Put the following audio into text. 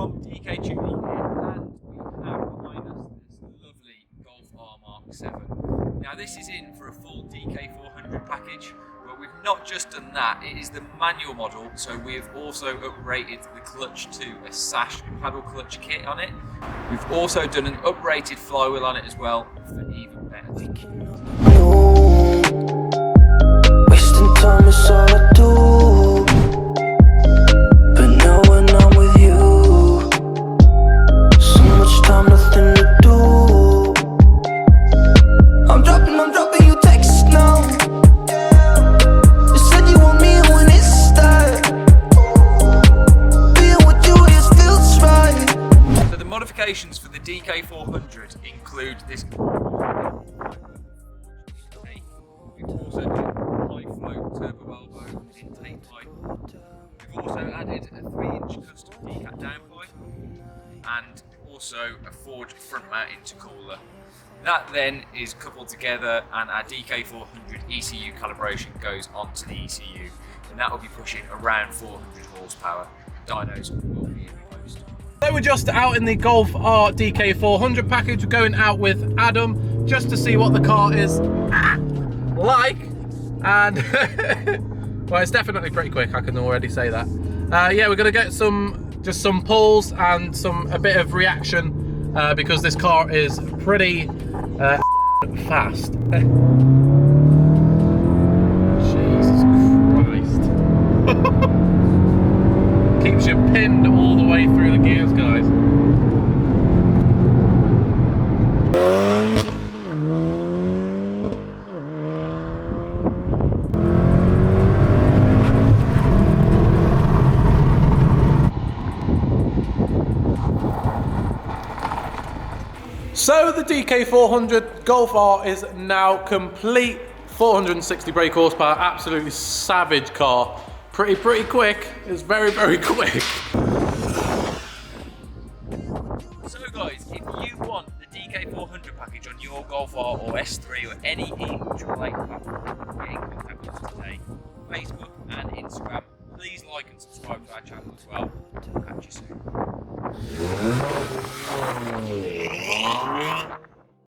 from DK Tuning here, and we have behind us this lovely Golf R Mark 7. Now this is in for a full DK400 package, but we've not just done that, it is the manual model, so we've also uprated the clutch to a Sachs paddle clutch kit on it. We've also done an uprated flywheel on it as well, for even better. Wasting time is all I do, but now when I'm with you, so much time, nothing to do. I'm dropping you texts now. You said you want me when it's that. Being with you is feels right. So the modifications for the DK400 include this. We've also done high flow turbo elbow intake pipe. We've also added a 3-inch custom decat downpipe and also a forged front mount intercooler. That then is coupled together and our DK400 ECU calibration goes onto the ECU, and that will be pushing around 400 horsepower. Dynos will be in post. So we're just out in the Golf R DK400 package. We're going out with Adam just to see what the car is like, and well, it's definitely pretty quick, I can already say that. Yeah, we're gonna get just some pulls and a bit of reaction because this car is pretty fast. Jesus Christ. Keeps you pinned all the way through the gears, guys. So the DK400 Golf R is now complete. 460 brake horsepower, absolutely savage car. Pretty quick. It's very quick. So guys, if you want the DK400 package on your Golf R or S3 or any e-ultralight platform, get in contact with us today. Facebook and Instagram. Please like and subscribe to our channel as well. Catch you soon.